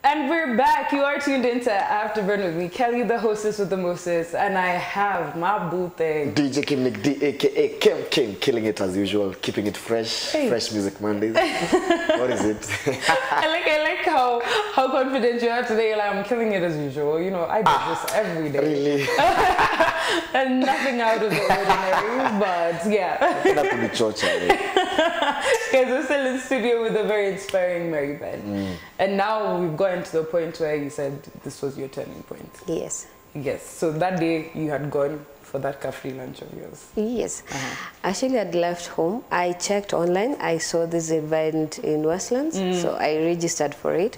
And we're back. You are tuned into Afterburn with me, Kelly, the hostess with the mostest, and I have my boo thing. DJ Kim Nick D, aka Kim, killing it as usual, keeping it fresh. Hey. Fresh Music Mondays. What is it? I like how confident you are today. You're like, I'm killing it as usual. You know, I do this every day. Really? And nothing out of the ordinary, but yeah. That could be church. Guys, we're still in studio with a very inspiring Maryben. And now we've gotten to the point where you said this was your turning point. Yes. Yes. So that day you had gone for that cafe lunch of yours. Yes. Actually, I'd left home. I checked online. I saw this event in Westlands, so I registered for it.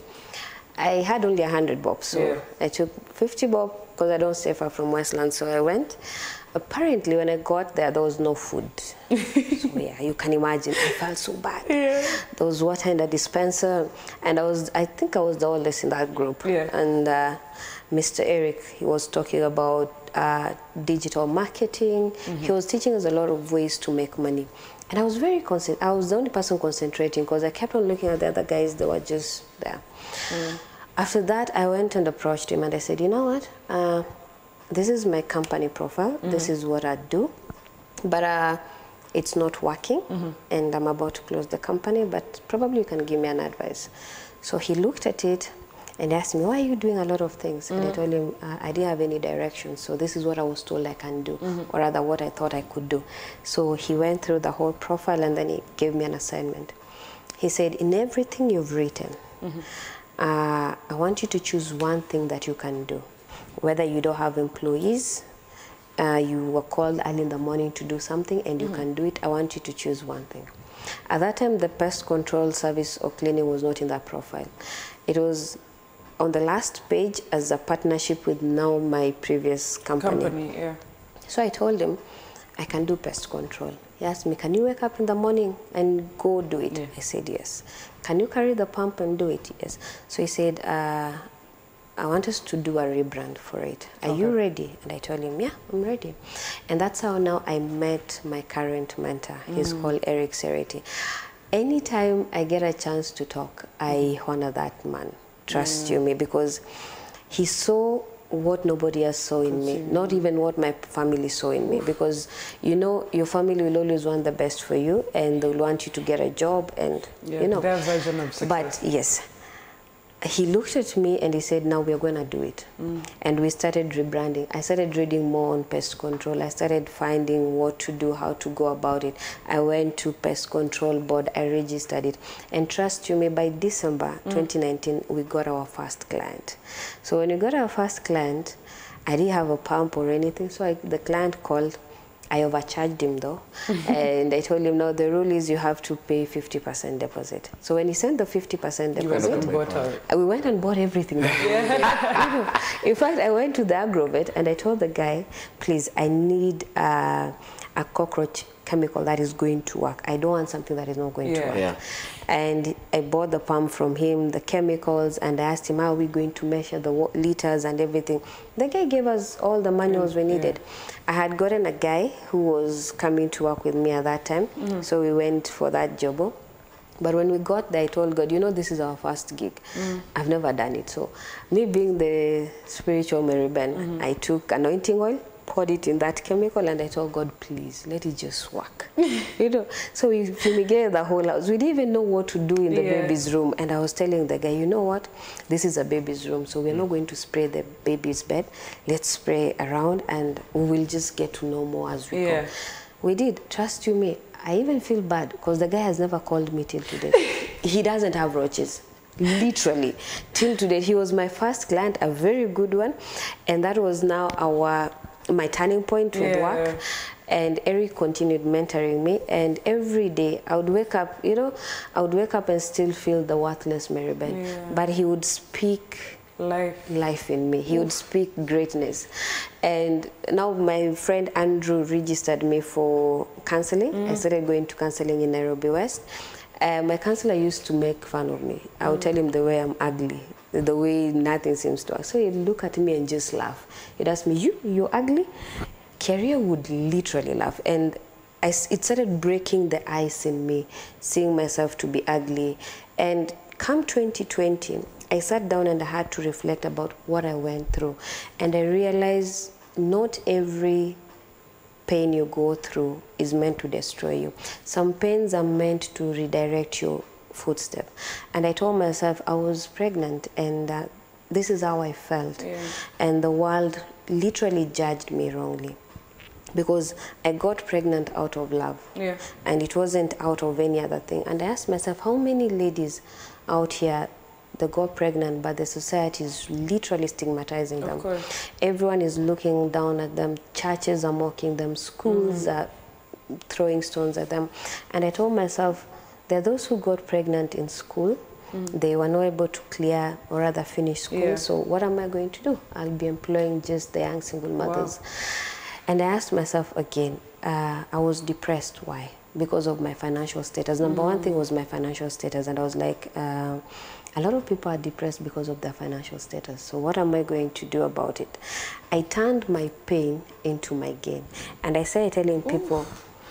I had only 100 bob, so I took 50 bob because I don't stay far from Westlands, so I went. Apparently, when I got there was no food. So yeah, you can imagine. I felt so bad. Yeah. There was water in the dispenser, and I think I was the oldest in that group. Yeah. And Mr. Eric, he was talking about digital marketing. He was teaching us a lot of ways to make money. And I was very concentrated. I was the only person concentrating because I kept on looking at the other guys. They were just there. After that, I went and approached him and I said, you know what? This is my company profile. This is what I do. But it's not working. And I'm about to close the company, but probably you can give me an advice. So he looked at it and asked me, why are you doing a lot of things? And I told him, I didn't have any direction. So this is what I was told I can do, or rather what I thought I could do. So he went through the whole profile and then he gave me an assignment. He said, in everything you've written, I want you to choose one thing that you can do. Whether you don't have employees, you were called early in the morning to do something and you can do it, I want you to choose one thing. At that time, the pest control service or cleaning was not in that profile. It was on the last page as a partnership with now my previous company. So I told him, I can do pest control. He asked me, can you wake up in the morning and go do it? I said, yes. Can you carry the pump and do it? Yes. So he said, I want us to do a rebrand for it. Are you ready? And I told him, yeah, I'm ready. And that's how now I met my current mentor. He's called Eric Sereti. Anytime I get a chance to talk, I honor that man. Trust you me, because he saw what nobody else saw in me, not even what my family saw in me, because you know your family will always want the best for you and they'll want you to get a job and you know their version of success. But yes, he looked at me and he said, now we're going to do it. And we started rebranding. I started reading more on pest control. I started finding what to do, how to go about it. I went to pest control board. I registered it. And trust you me, by December 2019, we got our first client. So when we got our first client, I didn't have a pump or anything. So the client called. I overcharged him though, and I told him, no, the rule is you have to pay 50% deposit. So when he sent the 50% deposit, we went and bought everything. In fact, I went to the agrovet and I told the guy, please, I need a cockroach chemical that is going to work. I don't want something that is not going to work. And I bought the pump from him, the chemicals, and I asked him, how are we going to measure the liters and everything? The guy gave us all the manuals we needed. I had gotten a guy who was coming to work with me at that time, so we went for that job. But when we got there, I told God, you know, this is our first gig. I've never done it. So me being the spiritual Maryben, I took anointing oil, poured it in that chemical, and I told God, please, let it just work. You know, so we fumigated the whole house. We didn't even know what to do in the baby's room. And I was telling the guy, you know what? This is a baby's room, so we're not going to spray the baby's bed. Let's spray around, and we will just get to know more as we go. We did. Trust you me. I even feel bad because the guy has never called me till today. He doesn't have roaches. Literally, till today. He was my first client, a very good one. And that was now my turning point with work. And Eric continued mentoring me, and every day I would wake up, you know, I would wake up and still feel the worthless Maryben. But he would speak life in me. He would speak greatness. And now my friend Andrew registered me for counseling. I started going to counseling in Nairobi West. My counselor used to make fun of me. I would tell him the way I'm ugly, the way nothing seems to work. So he'd look at me and just laugh. He'd ask me, you're ugly? Career would literally laugh. And it started breaking the ice in me, seeing myself to be ugly. And come 2020, I sat down and I had to reflect about what I went through. And I realized not every pain you go through is meant to destroy you. Some pains are meant to redirect your footstep. And I told myself I was pregnant, and this is how I felt. Yeah. And the world literally judged me wrongly, because I got pregnant out of love. Yeah. And it wasn't out of any other thing. And I asked myself, how many ladies out here, they got pregnant, but the society is literally stigmatizing them. Of course. Everyone is looking down at them. Churches are mocking them. Schools are throwing stones at them. And I told myself, there are those who got pregnant in school. They were not able to clear or rather finish school. Yeah. So what am I going to do? I'll be employing just the young single mothers. Wow. And I asked myself again, I was depressed. Why? Because of my financial status. Number one thing was my financial status. And I was like, a lot of people are depressed because of their financial status. So what am I going to do about it? I turned my pain into my gain. And I started telling people...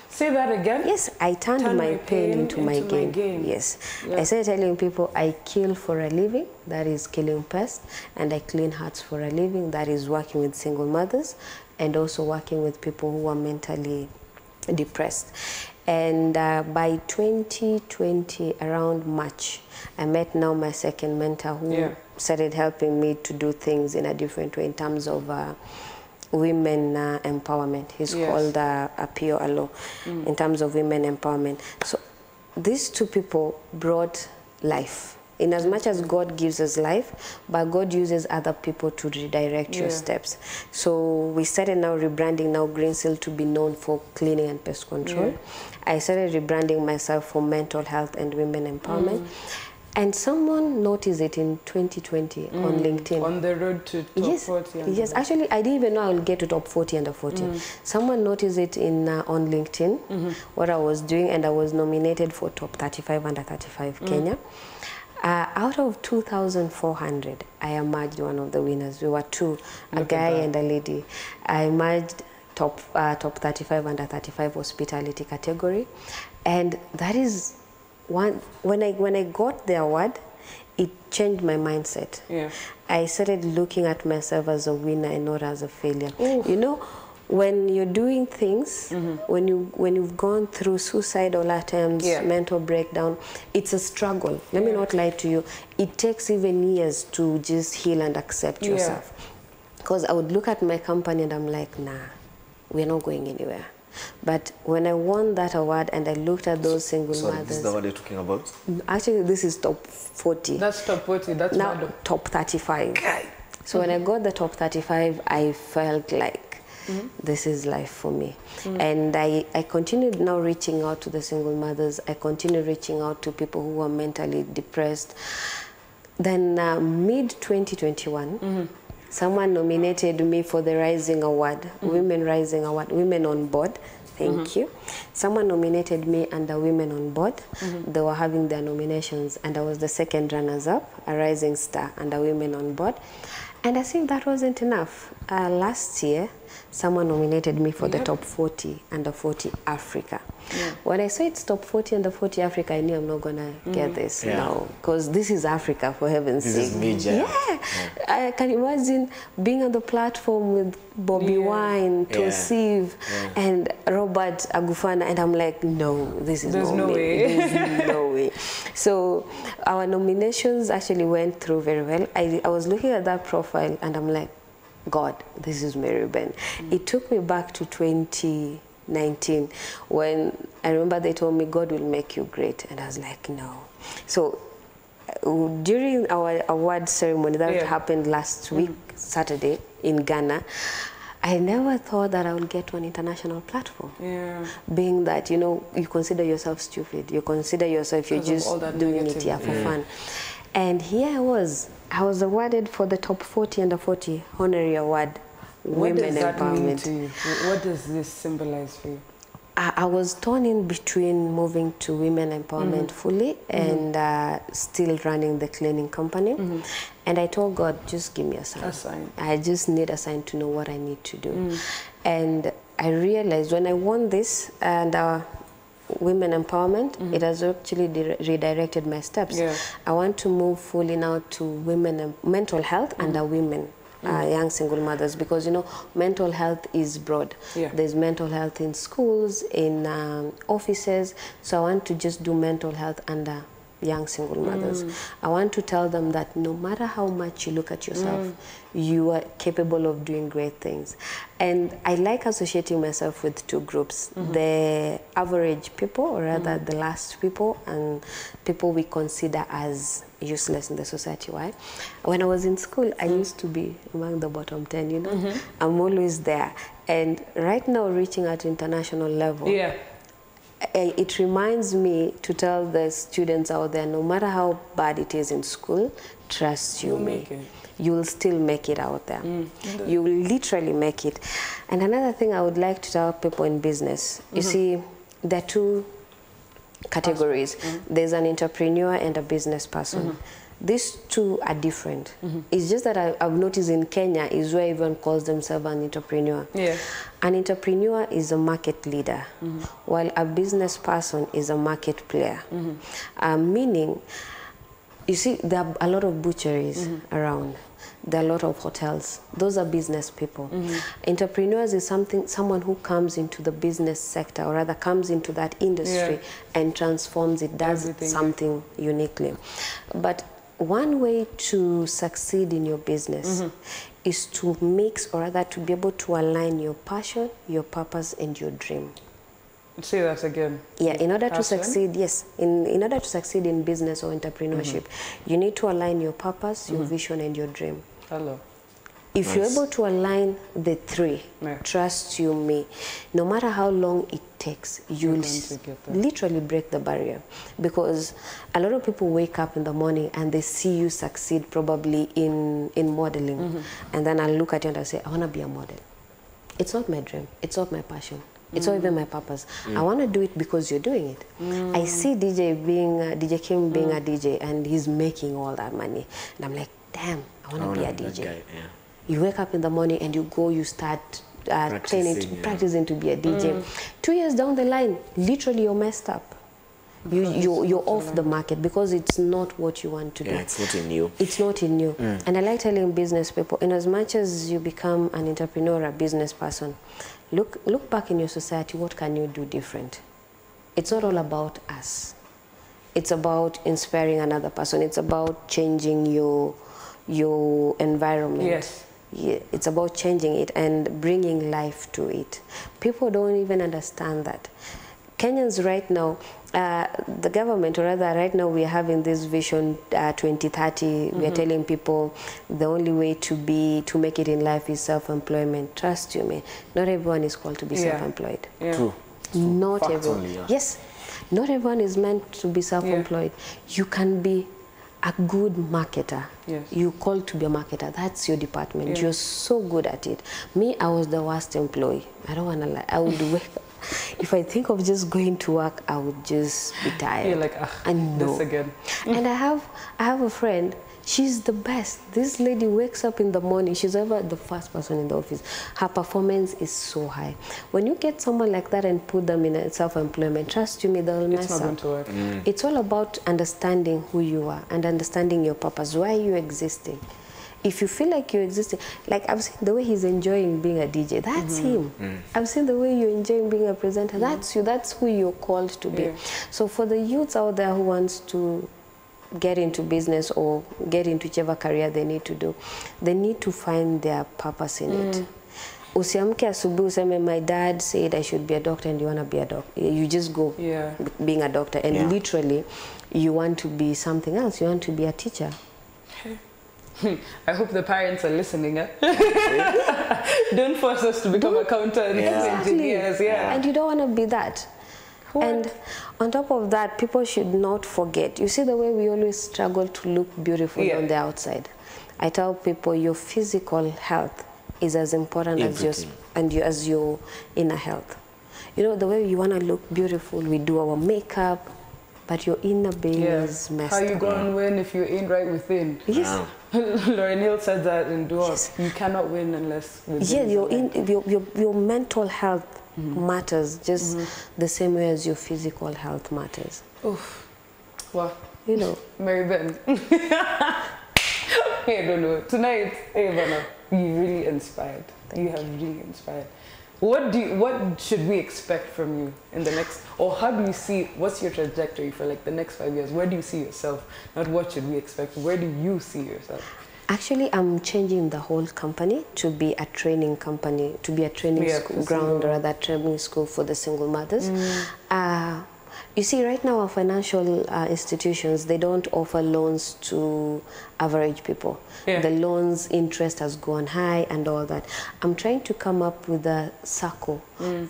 Say that again? Yes, I turned my pain into my gain. Yes. Yeah. I started telling people I kill for a living, that is killing pests, and I clean hearts for a living, that is working with single mothers, and also working with people who are mentally depressed. And by 2020, around March, I met now my second mentor who started helping me to do things in a different way in terms of women empowerment. He's called Apio Alo in terms of women empowerment. So these two people brought life. In as much as God gives us life, but God uses other people to redirect your steps. So we started now rebranding now CEOGreeneseal to be known for cleaning and pest control. I started rebranding myself for mental health and women empowerment. And someone noticed it in 2020 on LinkedIn. On the road to top 40. Yes, actually, I didn't even know I would get to top 40 under 40. Someone noticed it in on LinkedIn, what I was doing, and I was nominated for top 35 under 35 Kenya. Out of 2,400, I emerged one of the winners. We were two, a guy and a lady. I emerged top 35 under 35 hospitality category. And that is one, when I got the award, it changed my mindset. Yeah. I started looking at myself as a winner and not as a failure. Oof. You know, when you're doing things, when you've gone through suicidal attempts, mental breakdown, it's a struggle. Let me not lie to you. It takes even years to just heal and accept yourself. Because I would look at my company and I'm like, nah, we're not going anywhere. But when I won that award and I looked at those single mothers... This is the one you're talking about? Actually, this is top 40. That's top 40. That's now top 35. Okay. So when I got the top 35, I felt like this is life for me. And I continued now reaching out to the single mothers. I continued reaching out to people who were mentally depressed. Then mid-2021, someone nominated me for the Rising Award, Women Rising Award, Women on Board. Thank you. Someone nominated me under Women on Board. They were having their nominations, and I was the second runners-up, a rising star under Women on Board. And I think that wasn't enough. Last year, someone nominated me for the top 40 under 40 Africa. When I saw it's top 40 under 40 Africa, I knew I'm not gonna get this now, because this is Africa, for heaven's sake. This is major. I can imagine being on the platform with Bobby Wine, Tosiv, and Robert Agufana, and I'm like, no, this is no way. There's no way. So our nominations actually went through very well. I was looking at that profile and I'm like, God, this is Maryben. It took me back to 2019 when I remember they told me God will make you great, and I was like, no. So during our award ceremony that happened last week, Saturday, in Ghana, I never thought that I would get to an international platform. Being that, you know, you consider yourself stupid. You consider yourself, you're just doing it here for fun. And here I was awarded for the top 40 under 40 honorary award, Women Empowerment. To you? What does this symbolize for you? I was torn in between moving to women empowerment fully and still running the cleaning company. And I told God, just give me a sign. I just need a sign to know what I need to do. And I realized when I won this, and women empowerment. It has actually redirected my steps. I want to move fully now to women mental health under women. Young single mothers, because you know mental health is broad. There's mental health in schools, in offices, so I want to just do mental health under young single mothers. I want to tell them that no matter how much you look at yourself, you are capable of doing great things. And I like associating myself with two groups, the average people, or rather the last people, and people we consider as useless in the society. Why? When I was in school, I used to be among the bottom 10, you know. I'm always there. And right now, reaching at international level, it reminds me to tell the students out there, no matter how bad it is in school, trust you me, you will still make it out there. You will literally make it. And another thing I would like to tell people in business, you see, there are two categories. There's an entrepreneur and a business person. These two are different. It's just that I've noticed in Kenya is where everyone calls themselves an entrepreneur. An entrepreneur is a market leader, while a business person is a market player. Meaning, you see, there are a lot of butcheries around. There are a lot of hotels. Those are business people. Entrepreneurs is someone who comes into the business sector, or rather comes into that industry and transforms it, does something uniquely. But one way to succeed in your business is to mix, or rather to be able to align your passion, your purpose, and your dream. Say that again. Yeah, in order to succeed, in order to succeed in business or entrepreneurship, you need to align your purpose, your vision, and your dream. If you're able to align the three, trust you me, no matter how long it takes, you'll literally break the barrier. Because a lot of people wake up in the morning and they see you succeed probably in modeling. And then I look at you and I say, I want to be a model. It's not my dream. It's not my passion. It's not even my purpose. I want to do it because you're doing it. I see DJ Kim being a DJ, and he's making all that money. And I'm like, damn, I want to be a DJ. You wake up in the morning and you go, you start practicing to be a DJ. 2 years down the line, literally you're messed up. You're off the market because it's not what you want to do. It's not in you. It's not in you. And I like telling business people, in as much as you become an entrepreneur or a business person, look back in your society, what can you do different? It's not all about us. It's about inspiring another person. It's about changing your environment. Yeah, it's about changing it and bringing life to it. People don't even understand that. Kenyans right now, the government, or rather right now we are having this vision 2030. We are telling people the only way to make it in life is self-employment. Trust you me, not everyone is called to be self-employed. True. Not everyone. Yes, not everyone is meant to be self-employed. You can be a good marketer. You're called to be a marketer. That's your department. You're so good at it. Me, I was the worst employee. I don't want to lie. I would wake up. If I think of just going to work, I would just be tired. You're like, this again. And I have a friend. She's the best. This lady wakes up in the morning. She's ever the first person in the office. Her performance is so high. When you get someone like that and put them in a self-employment, trust you me, they'll mess up. It's not going to work. It's all about understanding who you are and understanding your purpose. Why are you existing? If you feel like you're existing, like I've seen the way he's enjoying being a DJ, that's him. I've seen the way you're enjoying being a presenter, that's you, that's who you're called to be. So for the youths out there who wants to get into business or get into whichever career they need to do, they need to find their purpose in it. Usiamke asubuhi useme, my dad said I should be a doctor, and you want to be a doctor. You just go being a doctor, and literally you want to be something else. You want to be a teacher. I hope the parents are listening. Don't force us to become accountants, engineers. And you don't want to be that. And on top of that, people should not forget. You see the way we always struggle to look beautiful on the outside. I tell people your physical health is as important as your inner health. You know, the way you want to look beautiful, we do our makeup, but your inner being is messed up. How you gonna win if you ain't right within? Lauren Hill said that in Dwarf. You cannot win unless within. Your mental health matters just the same way as your physical health matters. Oof. Well, you know. Maryben. I don't know. Tonight, hey, Vanna, you really inspired. You have really inspired. What should we expect from you in the next, or how do you see, what's your trajectory for like the next 5 years? Where do you see yourself? Not what should we expect, where do you see yourself? Actually, I'm changing the whole company to be a training company, to be a training school, ground, or rather training school for the single mothers. You see, right now our financial institutions, they don't offer loans to average people. The loans interest has gone high and all that. I'm trying to come up with a circle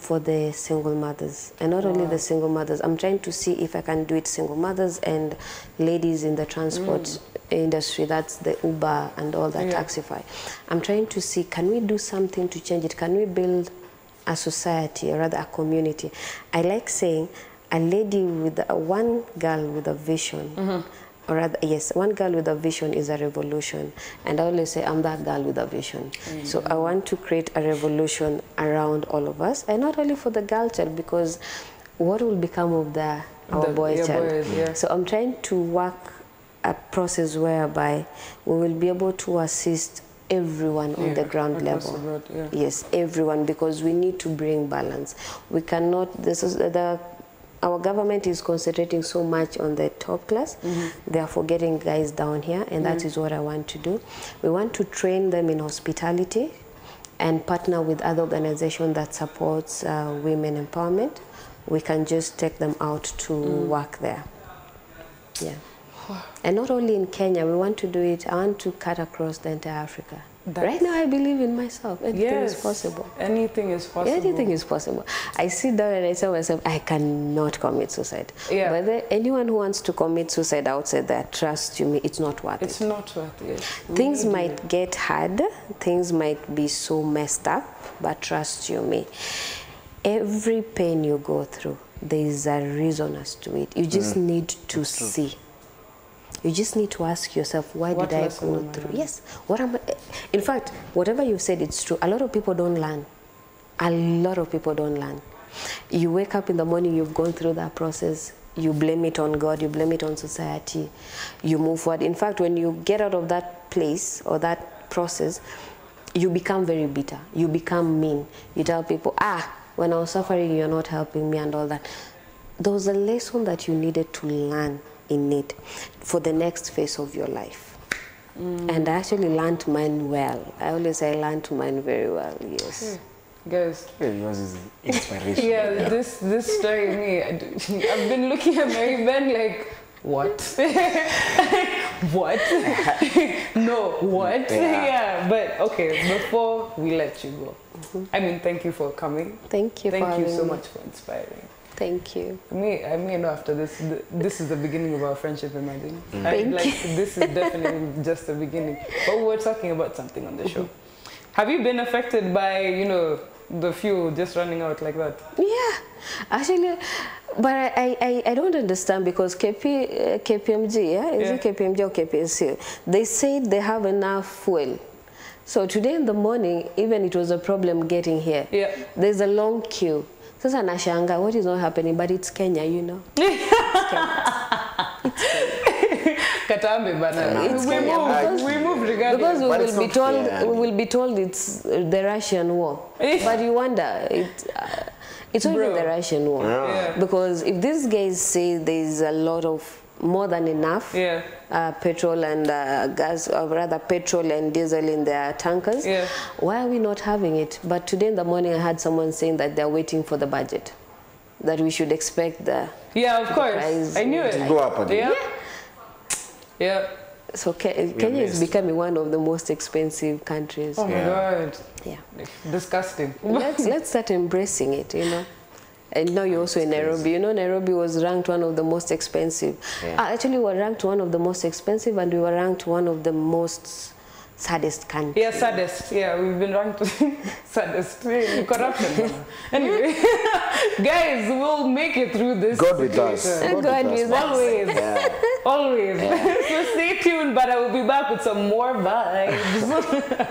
for the single mothers. And not only the single mothers, I'm trying to see if I can do it single mothers and ladies in the transport industry, that's the Uber and all that, Taxify. I'm trying to see, can we do something to change it? Can we build a society, or rather a community? I like saying, a lady with one girl with a vision, or rather, yes, one girl with a vision is a revolution. And I always say, I'm that girl with a vision. So I want to create a revolution around all of us, and not only for the girl child, because what will become of our boy child? So I'm trying to work a process whereby we will be able to assist everyone on the ground level. Yes, everyone, because we need to bring balance. We cannot, our government is concentrating so much on the top class. They are forgetting guys down here, and that is what I want to do. We want to train them in hospitality and partner with other organizations that supports women empowerment. We can just take them out to work there. Yeah. And not only in Kenya, we want to do it, I want to cut across the entire Africa. Right now, I believe in myself. Anything is possible. Anything is possible. Anything is possible. I sit down and I tell myself, I cannot commit suicide. But anyone who wants to commit suicide outside there, trust you me, it's not worth it. It's not worth it. Things might get hard. Things might be so messed up, but trust you me, every pain you go through, there is a reason as to it. You just need to see. You just need to ask yourself, why did I go through? Yes. In fact, whatever you said, it's true. A lot of people don't learn. A lot of people don't learn. You wake up in the morning, you've gone through that process. You blame it on God. You blame it on society. You move forward. In fact, when you get out of that place or that process, you become very bitter. You become mean. You tell people, when I was suffering, you're not helping me and all that. There was a lesson that you needed to learn in it for the next phase of your life. And I actually learned mine well. I always say I learned mine very well, yes. Guys. Yours is inspiration. This story, me, I've been looking at Maryben like, what? What? No, what? But okay, before we let you go, I mean, thank you for coming. Thank you. Thank you so much for inspiring. Thank you. I mean, after this, this is the beginning of our friendship, imagine. Thank you. This is definitely just the beginning. But we're talking about something on the show. Have you been affected by, the fuel just running out like that? Yeah, actually, but I don't understand, because KPMG, is it KPMG or KPNC? They said they have enough fuel. So today in the morning, even it was a problem getting here. There's a long queue. Sasa nashanga, what is not happening? But it's Kenya, It's Kenya. It's Kenya. Katambe banana. We move regardless. Because we will be told it's the Russian war. But you wonder, it's not even the Russian war. Because if these guys say there's a lot of more than enough petrol and gas, or rather petrol and diesel in their tankers, why are we not having it? But today in the morning I had someone saying that they're waiting for the budget, that we should expect the of course, I knew it to go up again. So Kenya is becoming one of the most expensive countries. Oh my God. Disgusting. Let's start embracing it, And now you're also in Nairobi. Nairobi was ranked one of the most expensive. Actually, we were ranked one of the most expensive, and we were ranked one of the most saddest countries. Saddest. We've been ranked saddest. Corruption. Anyway, guys, we'll make it through this. God with us. God with us. Always. Always. So stay tuned, but I will be back with some more vibes.